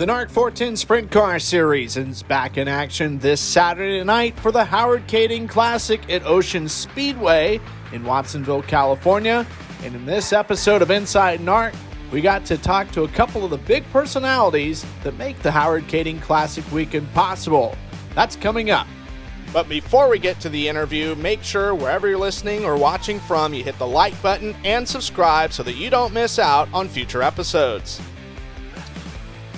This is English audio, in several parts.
The NARC 410 Sprint Car Series is back in action this Saturday night for the Howard Kaeding Classic at Ocean Speedway in Watsonville, California. And in this episode of Inside NARC, we got to talk to a couple of the big personalities that make the Howard Kaeding Classic weekend possible. That's coming up. But before we get to the interview, make sure wherever you're listening or watching from, you hit the like button and subscribe so that you don't miss out on future episodes.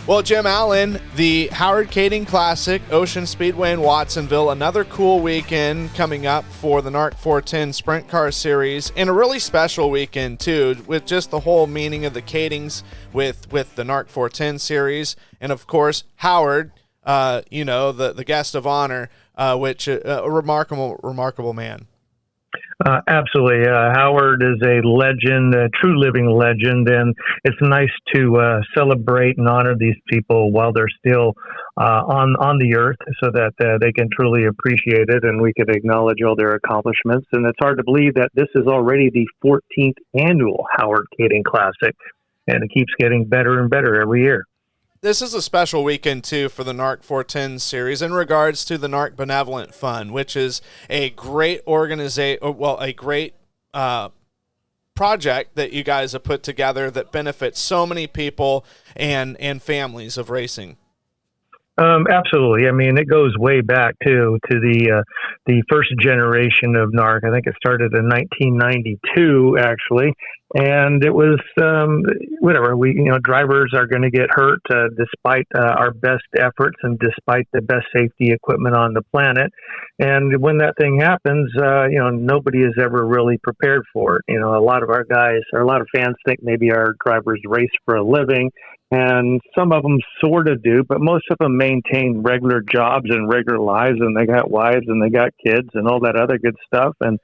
Well, Jim Allen, the Howard Kaeding Classic, Ocean Speedway in Watsonville, another cool weekend coming up for the NARC 410 Sprint Car Series, and a really special weekend, too, with just the whole meaning of the Kaedings with the NARC 410 Series, and, of course, Howard, the guest of honor, which a remarkable man. Absolutely. Howard is a legend, a true living legend, and it's nice to celebrate and honor these people while they're still on the earth so that they can truly appreciate it and we can acknowledge all their accomplishments. And it's hard to believe that this is already the 14th annual Howard Kaeding Classic, and it keeps getting better and better every year. This is a special weekend, too, for the NARC 410 series in regards to the NARC Benevolent Fund, which is a great project that you guys have put together that benefits so many people and families of racing. Absolutely. I mean, it goes way back to the first generation of NARC. I think it started in 1992, actually, and it was drivers are going to get hurt despite our best efforts and despite the best safety equipment on the planet. And when that thing happens, nobody is ever really prepared for it. A lot of our guys or a lot of fans think maybe our drivers race for a living. And some of them sort of do, but most of them maintain regular jobs and regular lives, and they got wives and they got kids and all that other good stuff. And,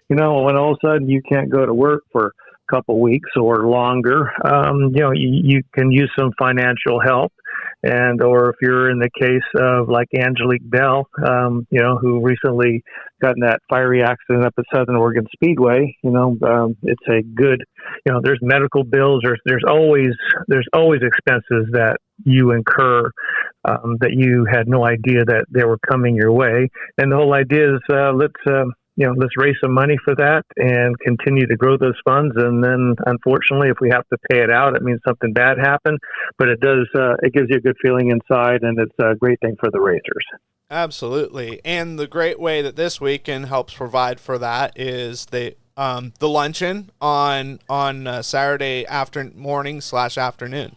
when all of a sudden you can't go to work for a couple weeks or longer, you can use some financial help. Or if you're in the case of like Angelique Bell, who recently got in that fiery accident up at Southern Oregon Speedway, it's a good, there's medical bills, there's always expenses that you incur that you had no idea that they were coming your way. And the whole idea is let's raise some money for that and continue to grow those funds. And then, unfortunately, if we have to pay it out, it means something bad happened. But it does, it gives you a good feeling inside, and it's a great thing for the racers. Absolutely. And the great way that this weekend helps provide for that is the luncheon on Saturday morning/afternoon.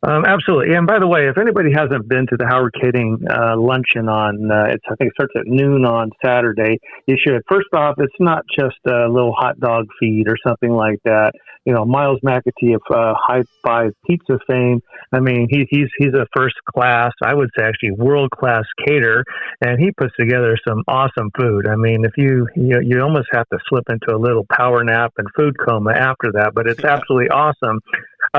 Absolutely. And by the way, if anybody hasn't been to the Howard Kaeding luncheon I think it starts at noon on Saturday, you should. First off, it's not just a little hot dog feed or something like that. Miles McAtee of High Five Pizza fame. I mean, he's a first class, I would say actually world class caterer, and he puts together some awesome food. I mean, if you almost have to slip into a little power nap and food coma after that, but it's absolutely awesome.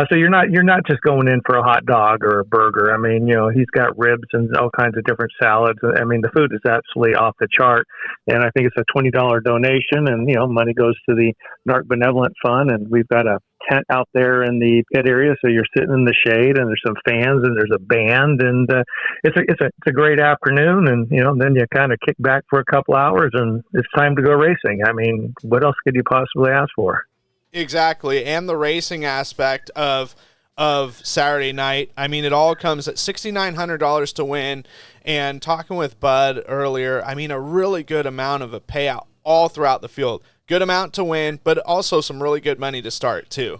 So you're not just going in for a hot dog or a burger. I mean, he's got ribs and all kinds of different salads. I mean, the food is absolutely off the chart. And I think it's a $20 donation, and money goes to the NARC Benevolent Fund. And we've got a tent out there in the pit area, so you're sitting in the shade, and there's some fans, and there's a band, and it's a great afternoon. And then you kind of kick back for a couple hours, and it's time to go racing. I mean, what else could you possibly ask for? Exactly, and the racing aspect of Saturday night. I mean, it all comes at $6,900 to win. And talking with Bud earlier, I mean, a really good amount of a payout all throughout the field. Good amount to win, but also some really good money to start too.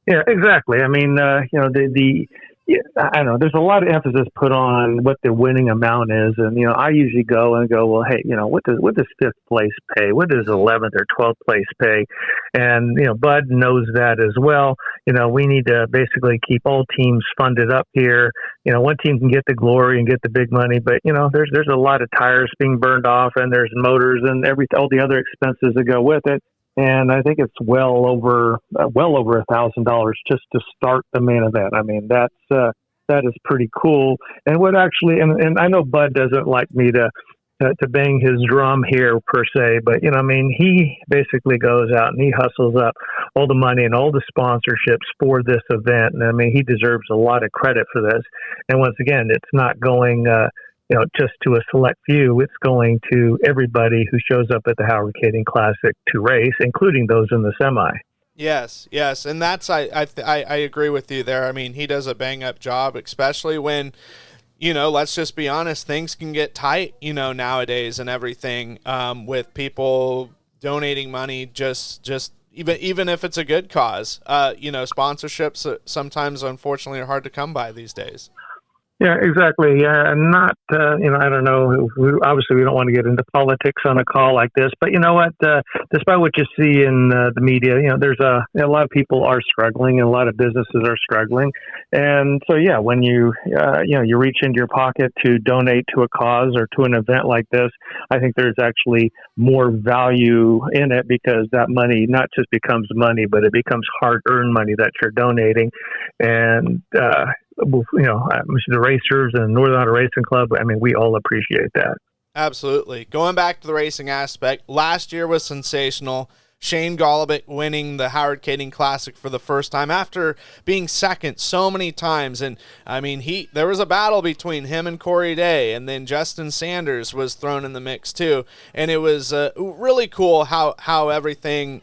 Yeah, exactly. I mean, I don't know. There's a lot of emphasis put on what the winning amount is, and I usually go, well, hey, what does fifth place pay? What does 11th or 12th place pay? And Bud knows that as well. We need to basically keep all teams funded up here. One team can get the glory and get the big money, but there's a lot of tires being burned off, and there's motors and all the other expenses that go with it. And I think it's well over $1,000 just to start the main event. I mean, that is pretty cool. And what actually, and I know Bud doesn't like me to to bang his drum here per se, but I mean, he basically goes out and he hustles up all the money and all the sponsorships for this event, and I mean, he deserves a lot of credit for this. And once again, it's not going just to a select few. It's going to everybody who shows up at the Howard Kaeding Classic to race, including those in the semi. Yes, and that's I agree with you there. I mean, he does a bang up job, especially when, let's just be honest, things can get tight, nowadays and everything, with people donating money just even if it's a good cause. Sponsorships sometimes, unfortunately, are hard to come by these days. Yeah, exactly. Yeah, and not, I don't know. Obviously, we don't want to get into politics on a call like this, but you know what? Despite what you see in the media, there's a lot of people are struggling and a lot of businesses are struggling. And so, yeah, when you reach into your pocket to donate to a cause or to an event like this, I think there's actually more value in it because that money not just becomes money, but it becomes hard-earned money that you're donating. And, the racers and Northern Auto Racing Club, I mean, we all appreciate that. Absolutely. Going back to the racing aspect, last year was sensational. Shane Golobic winning the Howard Kaeding Classic for the first time after being second so many times. And, I mean, there was a battle between him and Corey Day, and then Justin Sanders was thrown in the mix too. And it was really cool how everything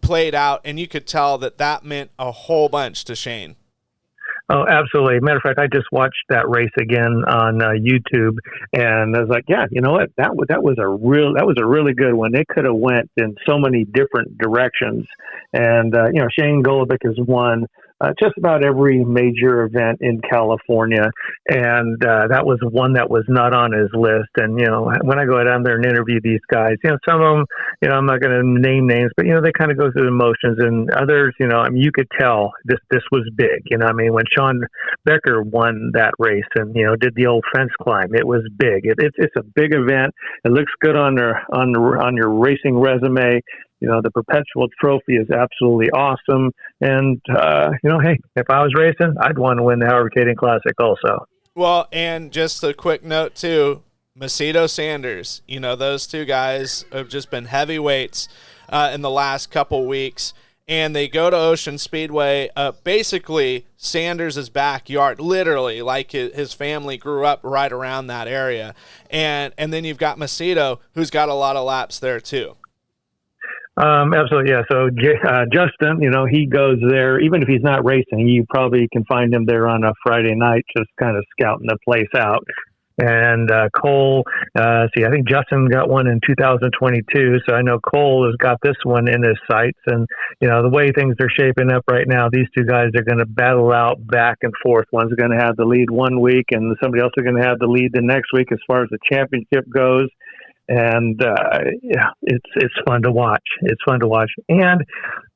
played out, and you could tell that meant a whole bunch to Shane. Oh, absolutely. Matter of fact, I just watched that race again on YouTube, and I was like, yeah, you know what? That was a really good one. It could have went in so many different directions. And Shane Golobic has won just about every major event in California, and that was one that was not on his list. And when I go down there and interview these guys, some of them, I'm not going to name names, but they kind of go through the motions, and others, I mean, you could tell this was big. I mean, when Sean Becker won that race and did the old fence climb, it was big. It's a big event. It looks good on your racing resume. The perpetual trophy is absolutely awesome. And, hey, if I was racing, I'd want to win the Howard Kaeding Classic also. Well, and just a quick note, too, Macedo Sanders, those two guys have just been heavyweights in the last couple weeks. And they go to Ocean Speedway, basically Sanders' backyard, literally, like his family grew up right around that area. And then you've got Macedo, who's got a lot of laps there, too. Absolutely, yeah. So Justin, he goes there, even if he's not racing, you probably can find him there on a Friday night, just kind of scouting the place out. And Cole, I think Justin got one in 2022, so I know Cole has got this one in his sights. And the way things are shaping up right now, these two guys are going to battle out back and forth. One's going to have the lead one week, and somebody else is going to have the lead the next week as far as the championship goes. And it's fun to watch. It's fun to watch. And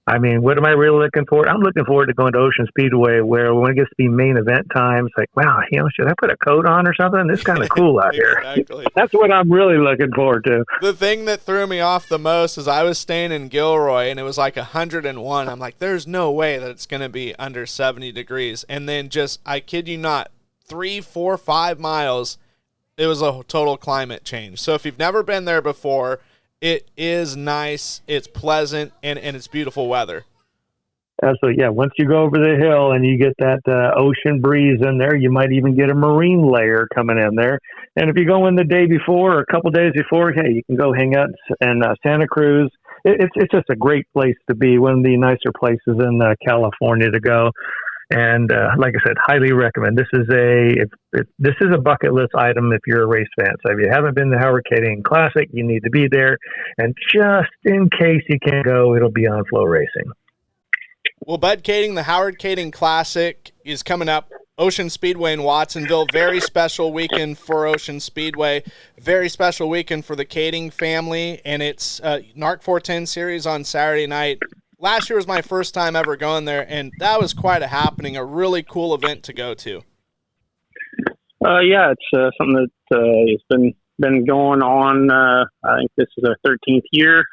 I mean, what am I really looking forward? I'm looking forward to going to Ocean Speedway, where when it gets to be main event time, it's like, wow, should I put a coat on or something? It's kind of cool out Exactly. here. That's what I'm really looking forward to. The thing that threw me off the most is I was staying in Gilroy, and it was like 101. I'm like, there's no way that it's going to be under 70 degrees. And then I kid you not, 3, 4, 5 miles, it was a total climate change. So if you've never been there before, it is nice, it's pleasant, and it's beautiful weather. Absolutely, yeah. Once you go over the hill and you get that ocean breeze in there, you might even get a marine layer coming in there. And if you go in the day before or a couple days before, hey, you can go hang out in Santa Cruz. It's just a great place to be, one of the nicer places in California to go. And like I said, highly recommend. This is a bucket list item if you're a race fan. So if you haven't been to Howard Kaeding Classic, you need to be there. And just in case you can't go, it'll be on Flow Racing. Well, Bud Kaeding, the Howard Kaeding Classic is coming up. Ocean Speedway in Watsonville. Very special weekend for Ocean Speedway. Very special weekend for the Kaeding family. And it's NARC 410 series on Saturday night. Last year was my first time ever going there, and that was quite a happening, a really cool event to go to. Yeah, it's something that has been going on. I think this is our 14th year,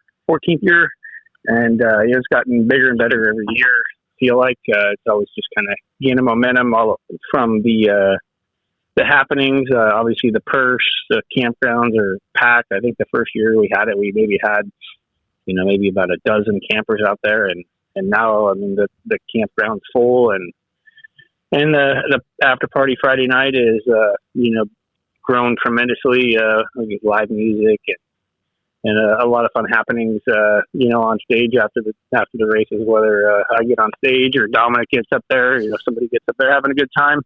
and it's gotten bigger and better every year. I feel like it's always just kind of gaining momentum all from the the happenings. Obviously, the purse, the campgrounds are packed. I think the first year we had it, we maybe had, maybe about a dozen campers out there, and now, I mean, the campground's full, and the after party Friday night is, grown tremendously. We get live music and a lot of fun happenings, on stage after the races, whether I get on stage or Dominic gets up there, somebody gets up there having a good time.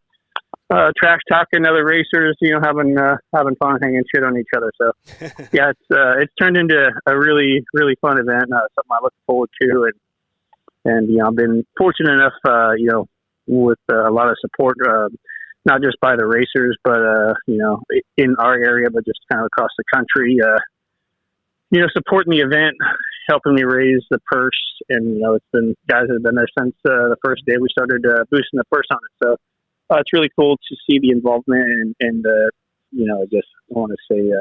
Trash talking other racers, having fun, hanging shit on each other. So yeah, it's turned into a really, really fun event, something I look forward to. And I've been fortunate enough, with a lot of support, not just by the racers, but, in our area, but just kind of across the country, supporting the event, helping me raise the purse. And, it's been guys that have been there since the first day we started boosting the purse on it. So it's really cool to see the involvement and just I want to say,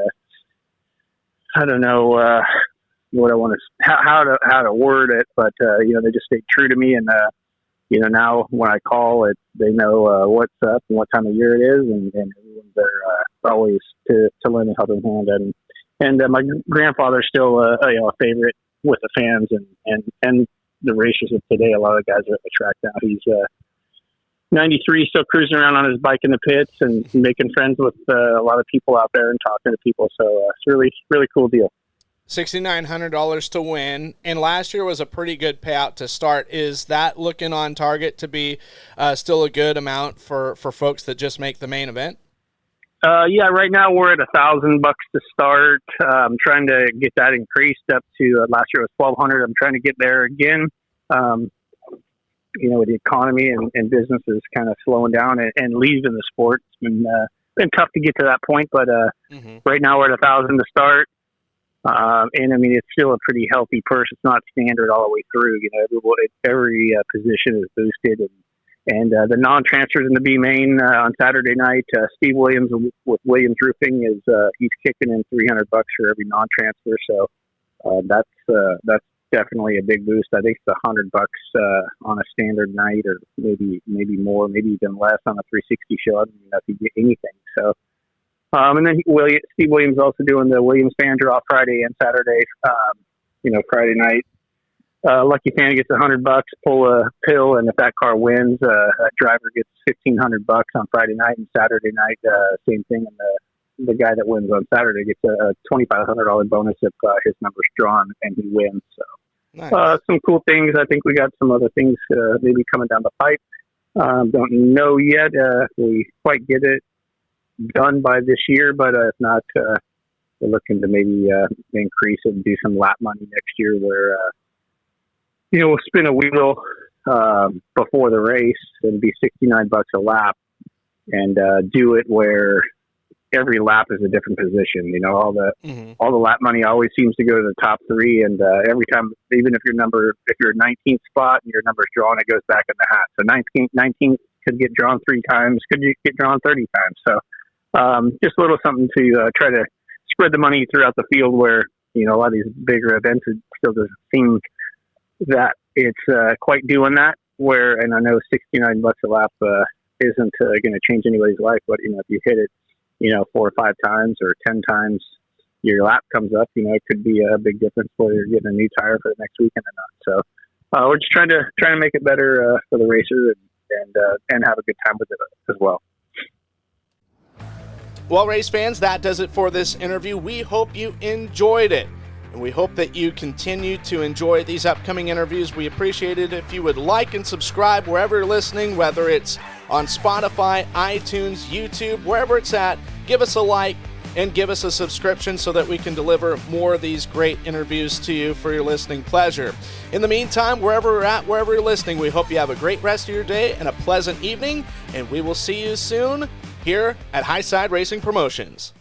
I don't know what I want to, how to word it, but, they just stayed true to me. And, now when I call it, they know what's up and what time of year it is. And everyone's there always to lend a helping hand. And my grandfather's still a favorite with the fans and the racers of today. A lot of guys are at the track now. He's 93, still cruising around on his bike in the pits and making friends with a lot of people out there and talking to people. So it's really, really cool deal. $6,900 to win, and last year was a pretty good payout to start. Is that looking on target to be still a good amount for folks that just make the main event? Yeah, right now we're at $1,000 to start. I'm trying to get that increased up to last year was $1,200. I'm trying to get there again. With the economy and business is kind of slowing down and leaving the sport. It's been tough to get to that point, but right now we're at $1,000 to start. And I mean, it's still a pretty healthy purse. It's not standard all the way through. Every position is boosted, and the non-transfers in the B main on Saturday night. Steve Williams with Williams Roofing he's kicking in $300 for every non-transfer. So that's definitely a big boost. I think it's $100 on a standard night, or maybe more, maybe even less on a 360 show. I don't even know if you get anything. So. And then Steve Williams also doing the Williams fan draw Friday and Saturday. Friday night, lucky fan gets $100, pull a pill, and if that car wins, that driver gets $1,500 on Friday night, and Saturday night, same thing. And the guy that wins on Saturday gets a $2,500 bonus if his number's drawn and he wins. So nice. Some cool things. I think we got some other things maybe coming down the pipe. Don't know yet. We quite get it done by this year, but if not, we're looking to maybe increase it and do some lap money next year where we'll spin a wheel before the race and be $69 a lap, and do it where every lap is a different position. All the lap money always seems to go to the top three, and every time, even if you're 19th spot and your number's drawn, it goes back in the hat. So 19th could get drawn 3 times, could get drawn 30 times. So just a little something to try to spread the money throughout the field, where a lot of these bigger events, it still doesn't seem that it's quite doing that. And I know $69 a lap isn't going to change anybody's life, but if you hit it 4 or 5 times or 10 times, your lap comes up. It could be a big difference whether you're getting a new tire for the next weekend or not. So we're just trying to make it better for the racers and have a good time with it as well. Well, race fans, that does it for this interview. We hope you enjoyed it, and we hope that you continue to enjoy these upcoming interviews. We appreciate it if you would like and subscribe wherever you're listening, whether it's on Spotify, iTunes, YouTube, wherever it's at. Give us a like and give us a subscription so that we can deliver more of these great interviews to you for your listening pleasure. In the meantime, wherever we're at, wherever you're listening, we hope you have a great rest of your day and a pleasant evening, and we will see you soon here at Highside Racing Promotions.